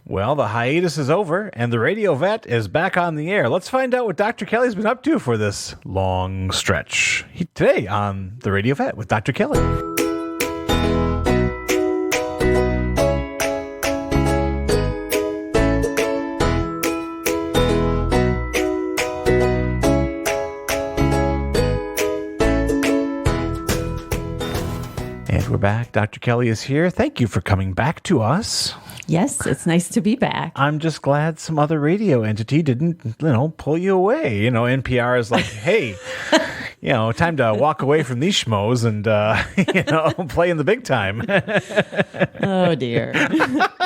Well, the hiatus is over, and the Radio Vet is back on the air. Let's find out what Dr. Kelly's been up to for this long stretch. Today on the Radio Vet with Dr. Kelly. And we're back. Dr. Kelly is here. Thank you for coming back to us. Yes, it's nice to be back. I'm just glad some other radio entity didn't, pull you away. NPR is like, hey, time to walk away from these schmoes and, play in the big time. Oh, dear.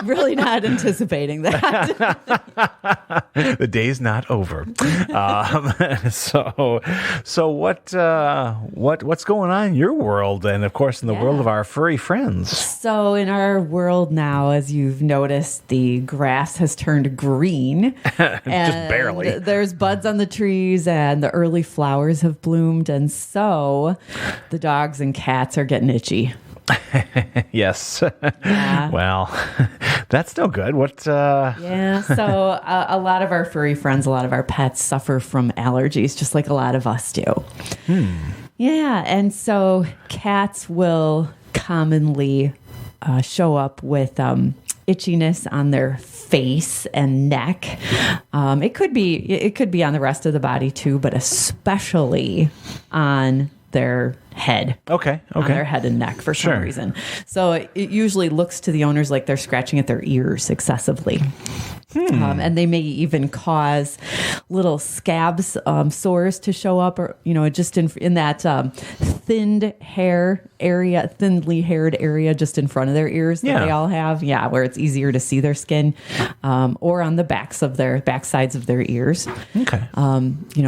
Really not anticipating that. The day's not over. So what's going on in your world and, of course, in the world of our furry friends? So in our world now, as you've noticed, the grass has turned green. Just barely. There's buds on the trees and the early flowers have bloomed. And so the dogs and cats are getting itchy. Yes. Yeah. Well, that's no good. What? Yeah. So a lot of our furry friends, a lot of our pets suffer from allergies, just like a lot of us do. Yeah. And so cats will commonly show up with itchiness on their face and neck. It could be on the rest of the body too, but especially on their head. Okay. On their head and neck for some reason. So it usually looks to the owners like they're scratching at their ears excessively. And they may even cause little scabs, sores to show up, or just in that thinly haired area just in front of their ears that they all have. Yeah, where it's easier to see their skin, or on the backsides of their ears. Okay.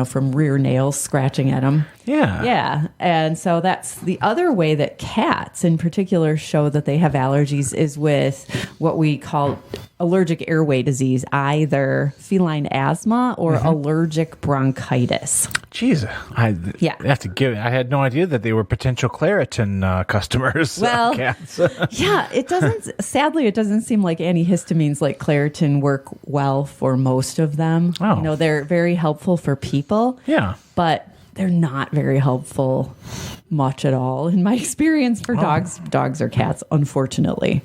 From rear nails scratching at them. Yeah. Yeah. And so that's the other way that cats in particular show that they have allergies is with what we call allergic airway disease, either feline asthma or allergic bronchitis. Jeez, I had no idea that they were potential Claritin customers. Well, cats. Yeah, it doesn't seem like antihistamines like Claritin work well for most of them. Oh. They're very helpful for people. Yeah. But they're not very helpful much at all in my experience for dogs or cats, unfortunately.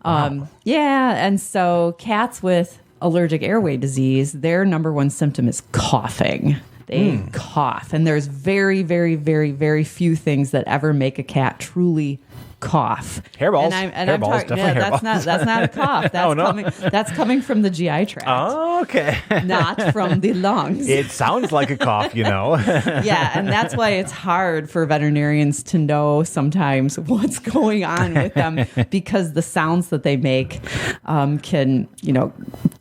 And so cats with allergic airway disease, their number one symptom is coughing. They cough, and there's very, very, very, very few things that ever make a cat truly cough. Hairballs. Hairballs, definitely hairballs. That's not a cough. That's coming from the GI tract. Oh, okay. Not from the lungs. It sounds like a cough, Yeah, and that's why it's hard for veterinarians to know sometimes what's going on with them, because the sounds that they make can,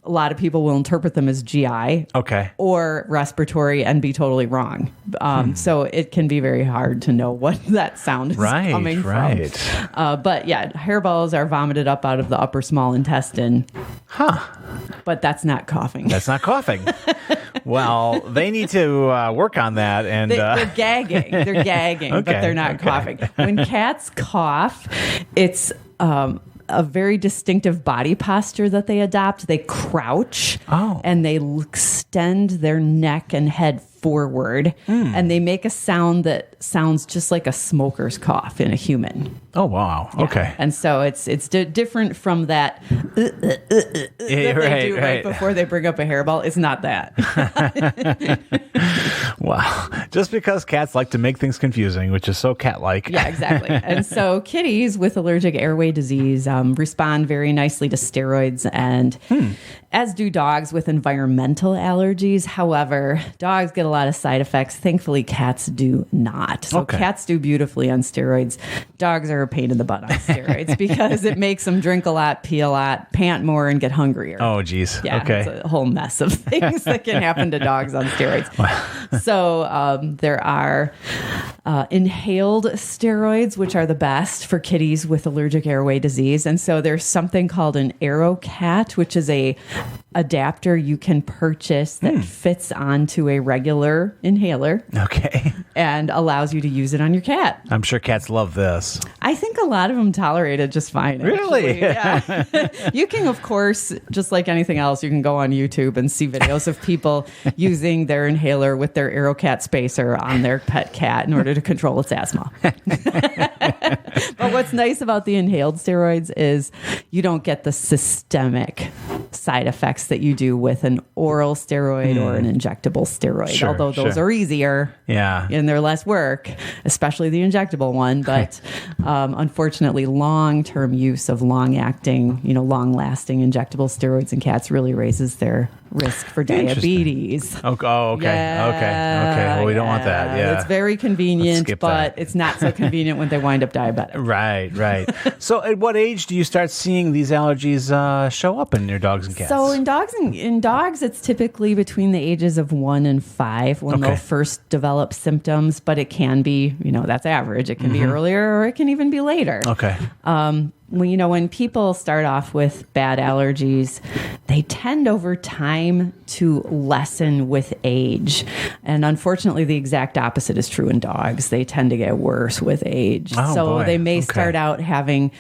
a lot of people will interpret them as GI or respiratory and be totally wrong. So it can be very hard to know what that sound is coming from. But yeah, hairballs are vomited up out of the upper small intestine. But that's not coughing. That's not coughing. Well, they need to work on that. And they're gagging. They're gagging, but they're not coughing. When cats cough, it's a very distinctive body posture that they adopt. They crouch and they extend their neck and head forward, and they make a sound that sounds just like a smoker's cough in a human. Oh, wow. Yeah. Okay. And so it's different from that that they do right before they bring up a hairball. It's not that. Wow. Just because cats like to make things confusing, which is so cat-like. Yeah, exactly. And so kitties with allergic airway disease respond very nicely to steroids, and as do dogs with environmental allergies. However, dogs get a lot of side effects. Thankfully, cats do not. So cats do beautifully on steroids. Dogs are a pain in the butt on steroids because it makes them drink a lot, pee a lot, pant more, and get hungrier. Oh, geez. Yeah, okay. It's a whole mess of things that can happen to dogs on steroids. Wow. So there are inhaled steroids, which are the best for kitties with allergic airway disease. And so there's something called an AeroCat, which is a adapter you can purchase that fits onto a regular inhaler. Okay. and allows you to use it on your cat. I'm sure cats love this. I think a lot of them tolerate it just fine. Really? Yeah. You can, of course, just like anything else, you can go on YouTube and see videos of people using their inhaler with their AeroCat spacer on their pet cat in order to control its asthma. But what's nice about the inhaled steroids is you don't get the systemic side effects that you do with an oral steroid or an injectable steroid, Sure, although those are easier. Yeah. And they're less work, especially the injectable one. But unfortunately, long-term use of long-acting, long-lasting injectable steroids in cats really raises their risk for diabetes. Oh, okay. Yeah, Okay. Well, we don't want that. Yeah. It's very convenient, but that. it's not so convenient when they wind up diabetic. Right. So at what age do you start seeing these allergies show up in your dogs and cats? So in dogs, it's typically between the ages of 1 and 5 when they'll first develop symptoms, but it can be, that's average. It can be earlier or it can even be later. Okay. When people start off with bad allergies, they tend over time to lessen with age. And unfortunately, the exact opposite is true in dogs. They tend to get worse with age. They may start out having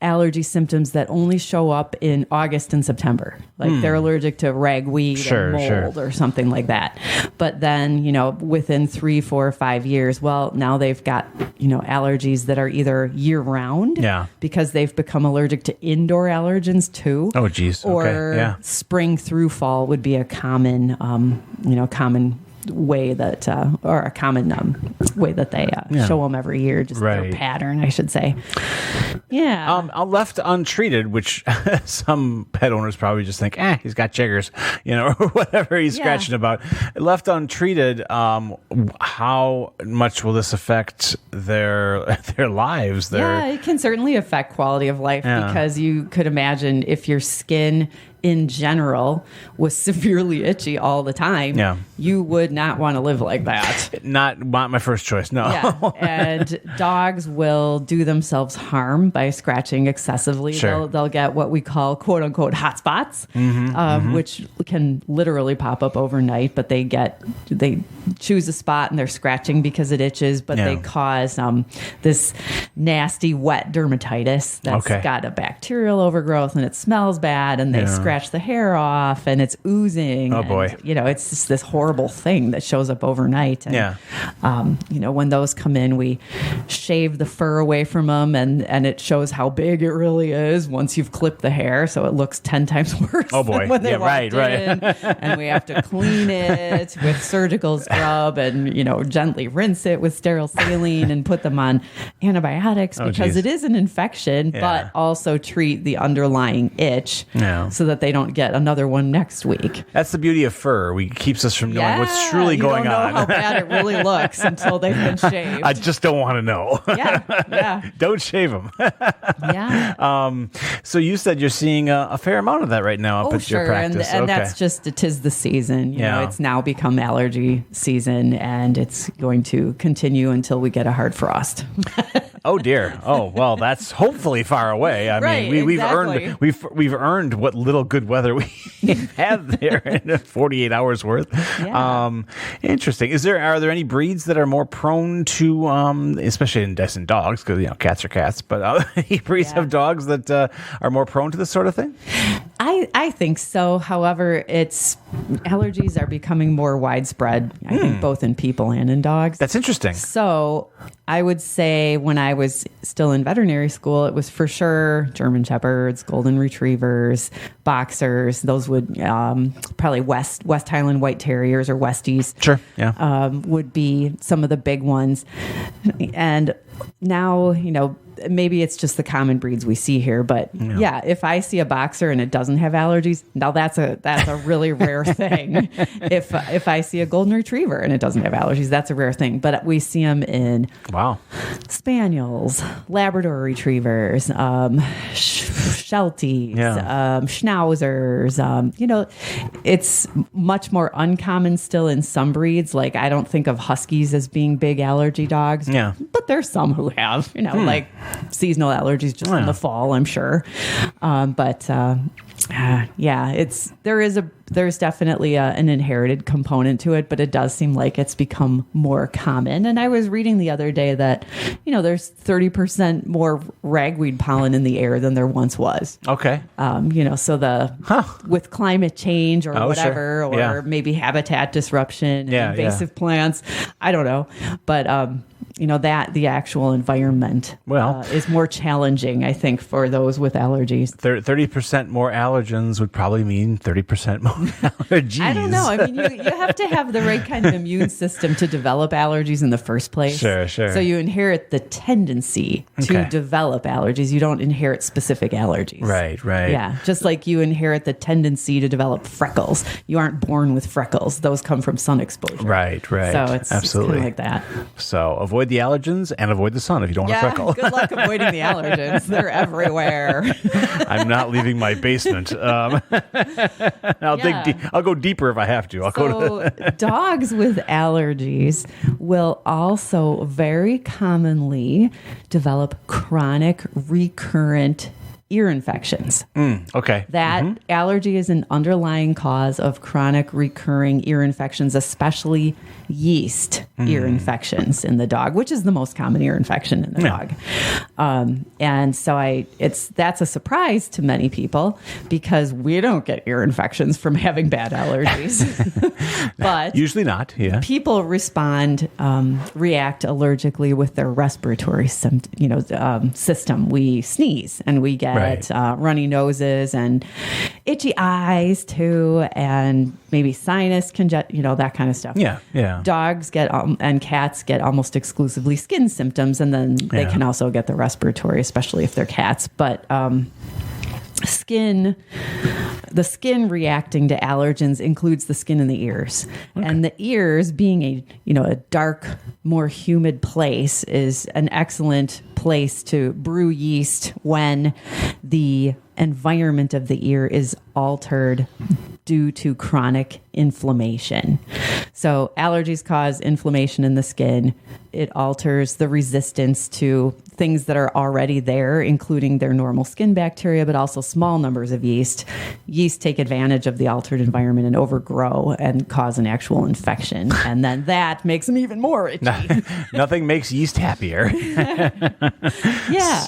allergy symptoms that only show up in August and September. Like they're allergic to ragweed or mold or something like that. But then, within 3, 4, 5 years, now they've got, allergies that are either year round because they've become allergic to indoor allergens too. Oh, geez. Or spring through fall would be a common, common way that, or a common way that they show them every year, just their pattern, I should say. Yeah. Left untreated, which some pet owners probably just think, he's got chiggers, or whatever he's scratching about. Left untreated, how much will this affect their lives? It can certainly affect quality of life because you could imagine if your skin in general was severely itchy all the time, you would not want to live like that. Not my first choice, no. And dogs will do themselves harm by scratching excessively. Sure. They'll get what we call quote unquote hot spots, which can literally pop up overnight, but they choose a spot and they're scratching because it itches, but they cause this nasty wet dermatitis that's got a bacterial overgrowth and it smells bad, and they scratch the hair off and it's oozing. Oh boy. It's just this horrible thing that shows up overnight. And, when those come in, we shave the fur away from them and it shows how big it really is once you've clipped the hair. So it looks 10 times worse. Oh boy. Than when they walked in. And we have to clean it with surgical scrub and, gently rinse it with sterile saline and put them on antibiotics because it is an infection, but also treat the underlying itch so that they don't get another one next week. That's the beauty of fur. It keeps us from knowing what's truly going on. You don't know how bad it really looks until they've been shaved. I just don't want to know. Don't shave them. So you said you're seeing a fair amount of that right now up at your practice. And that's just, 'tis the season. It's now become allergy season, and it's going to continue until we get a hard frost. Oh dear. Oh well, that's hopefully far away. I mean, we've earned what little good weather we have there in 48 hours worth. Interesting. Are there any breeds that are more prone to, especially in dogs, because cats are cats, but any breeds of dogs that are more prone to this sort of thing? I think so. However, allergies are becoming more widespread, I think, both in people and in dogs. That's interesting. So I would say when I was still in veterinary school, it was for sure German Shepherds, Golden Retrievers, Boxers. Those would probably West Highland White Terriers or Westies. Sure, yeah. Would be some of the big ones. And now, maybe it's just the common breeds we see here, but if I see a boxer and it doesn't have allergies, now that's a really rare thing. If I see a golden retriever and it doesn't have allergies, that's a rare thing. But we see them in spaniels, Labrador retrievers, Shelties, Schnauzers. It's much more uncommon still in some breeds. Like I don't think of Huskies as being big allergy dogs. Yeah, but there's some who have. Like seasonal allergies just in the fall, I'm sure. There's definitely an inherited component to it, but it does seem like it's become more common. And I was reading the other day that, there's 30% more ragweed pollen in the air than there once was. Okay. So with climate change or whatever, sure. or maybe habitat disruption and invasive plants, I don't know. But, that the actual environment is more challenging, I think, for those with allergies. 30% more allergens would probably mean 30% more allergies. I don't know. I mean, you have to have the right kind of immune system to develop allergies in the first place. Sure. So you inherit the tendency to develop allergies. You don't inherit specific allergies. Right. Yeah, just like you inherit the tendency to develop freckles. You aren't born with freckles. Those come from sun exposure. Right. So it's absolutely kind of like that. So avoid the allergens and avoid the sun if you don't want to freckle. Good luck avoiding the allergens. They're everywhere. I'm not leaving my basement. I'll dig deep. I'll go deeper if I have to. Dogs with allergies will also very commonly develop chronic recurrent ear infections. Okay. That allergy is an underlying cause of chronic recurring ear infections, especially yeast ear infections in the dog, which is the most common ear infection in the dog. And so that's a surprise to many people because we don't get ear infections from having bad allergies. But usually not. Yeah. People react allergically with their respiratory system. We sneeze and we get runny noses and itchy eyes too, and maybe sinus congestion, that kind of stuff. Yeah. Dogs get and cats get almost exclusively skin symptoms, and then they can also get the respiratory, especially if they're cats. But the skin reacting to allergens includes the skin in the ears. And the ears, being a dark, more humid place, is an excellent place to brew yeast when the environment of the ear is altered due to chronic inflammation. So allergies cause inflammation in the skin. It alters the resistance to things that are already there, including their normal skin bacteria, but also small numbers of yeast. Yeast take advantage of the altered environment and overgrow and cause an actual infection. And then that makes them even more itchy. Nothing makes yeast happier. Yeah.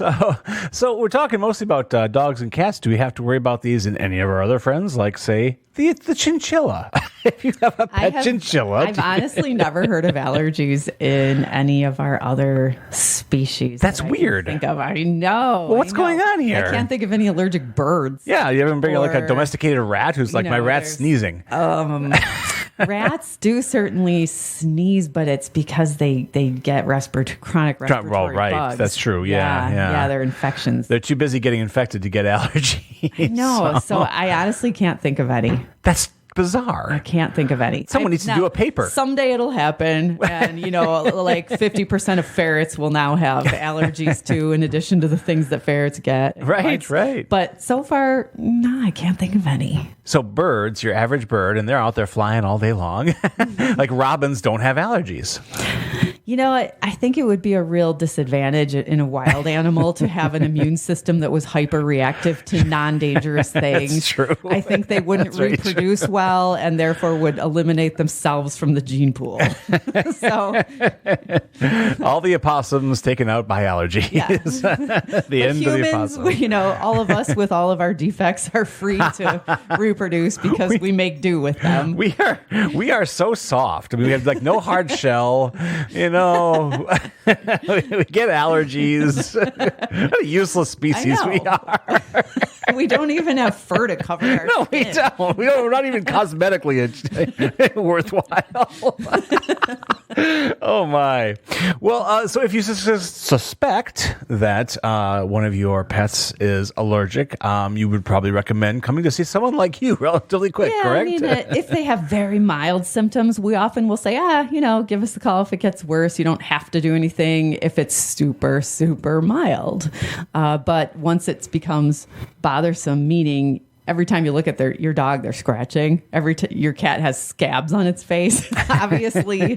So we're talking mostly about dogs and cats. Do we have to worry about these in any of our other friends, like, say, the chinchilla? If you have a pet chinchilla. I've honestly never heard of allergies in any of our other species. That's weird. I know. Well, what's going on here? I can't think of any allergic birds. Yeah, you ever bring like a domesticated rat who's like, my rat's sneezing. Rats do certainly sneeze, but it's because they get chronic respiratory bugs. That's true. Yeah, they're infections. They're too busy getting infected to get allergies. I know. So I honestly can't think of any. That's bizarre. I can't think of any. Someone needs to do a paper. Someday it'll happen. And, like 50% of ferrets will now have allergies too, in addition to the things that ferrets get. Right. But so far, no, I can't think of any. So birds, your average bird, and they're out there flying all day long. Like robins don't have allergies. I think it would be a real disadvantage in a wild animal to have an immune system that was hyper-reactive to non-dangerous things. That's true. I think they wouldn't reproduce well and therefore would eliminate themselves from the gene pool. So, all the opossums taken out by allergies. Yeah. The end humans, of the opossum. All of us with all of our defects are free to reproduce because we make do with them. We are so soft. I mean, we have like no hard shell. We get allergies. What a useless species we are. We don't even have fur to cover our No, skin. we don't. We're not even cosmetically worthwhile. Oh, my. Well, so if you suspect that one of your pets is allergic, you would probably recommend coming to see someone like you relatively quick, correct? If they have very mild symptoms, we often will say, give us a call if it gets worse. You don't have to do anything if it's super, super mild. But once it becomes bothersome, meaning every time you look at your dog, they're scratching. Your cat has scabs on its face. Obviously,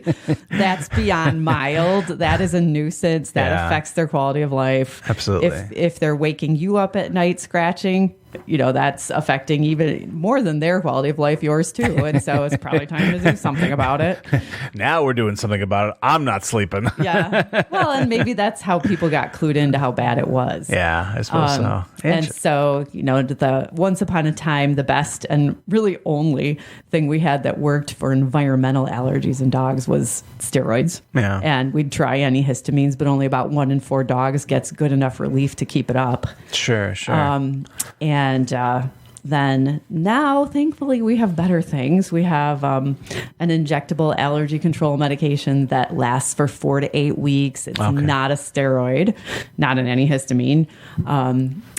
that's beyond mild. That is a nuisance. That affects their quality of life. Absolutely. If they're waking you up at night scratching, that's affecting even more than their quality of life, yours too. And so it's probably time to do something about it. Now we're doing something about it. I'm not sleeping. Yeah. Well, and maybe that's how people got clued into how bad it was. Yeah, I suppose so. And so, the once upon a time, the best and really only thing we had that worked for environmental allergies in dogs was steroids. Yeah. And we'd try antihistamines, but only about 1 in 4 dogs gets good enough relief to keep it up. Sure. And then now, thankfully, we have better things. We have an injectable allergy control medication that lasts for 4 to 8 weeks. It's not a steroid, not an antihistamine.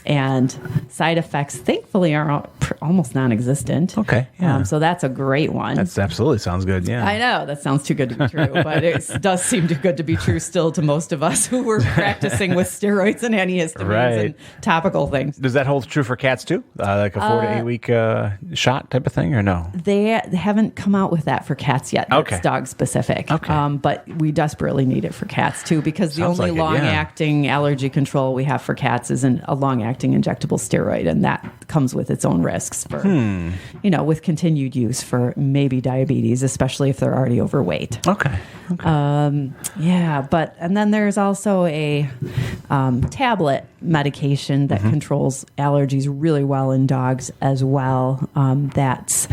And side effects, thankfully, are almost non-existent. Okay. Yeah. So that's a great one. That absolutely sounds good. Yeah. I know that sounds too good to be true, but it does seem too good to be true still to most of us who were practicing with steroids and antihistamines and topical things. Does that hold true for cats too? Like a 4 to 8 week shot type of thing, or no? They haven't come out with that for cats yet. That's dog specific. Okay. But we desperately need it for cats too, because the only long-acting allergy control we have for cats is a long-acting injectable steroid, and that comes with its own risks for, with continued use for maybe diabetes, especially if they're already overweight. Okay. And then there's also a tablet medication that controls allergies really well in dogs as well. That's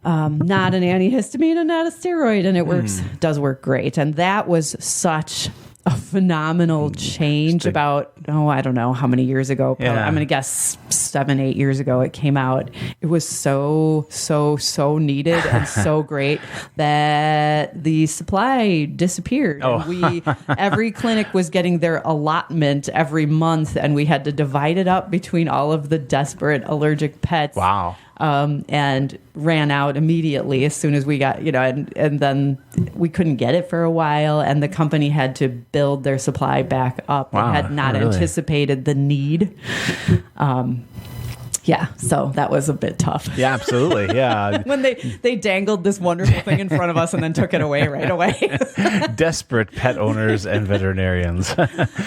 not an antihistamine and not a steroid, and it does work great. And that was such a phenomenal change about, I don't know how many years ago. I'm going to guess 7-8 years ago it came out. It was so needed and so great that the supply disappeared. And every clinic was getting their allotment every month, and we had to divide it up between all of the desperate allergic pets. Wow. And ran out immediately as soon as we got, and then we couldn't get it for a while, and the company had to build their supply back up. Wow, they had not anticipated the need. So that was a bit tough. Yeah, absolutely. Yeah. When they dangled this wonderful thing in front of us and then took it away right away. Desperate pet owners and veterinarians.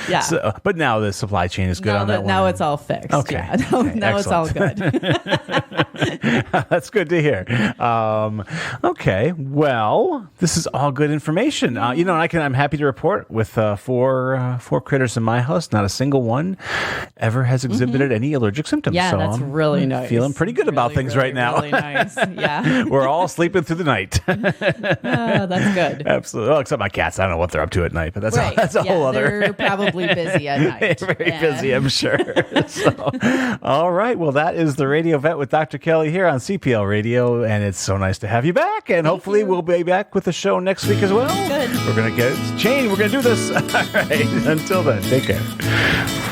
Yeah. But now the supply chain is good on that one. Now it's all fixed. Okay. Yeah. Now it's all good. That's good to hear. Okay. Well, this is all good information. I'm happy to report with 4 critters in my house, not a single one ever has exhibited any allergic symptoms. Yeah, so that's really nice. Feeling pretty good about things right now. Really nice. Yeah. We're all sleeping through the night. That's good. Absolutely. Well, except my cats. I don't know what they're up to at night, but that's a whole other. They're probably busy at night. Very busy, I'm sure. All right. Well, that is the Radio Vet with Dr. Kelly here on CPL Radio, and it's so nice to have you back. And hopefully we'll be back with the show next week as well. Good. We're going to get Jane. We're going to do this. All right. Until then, take care.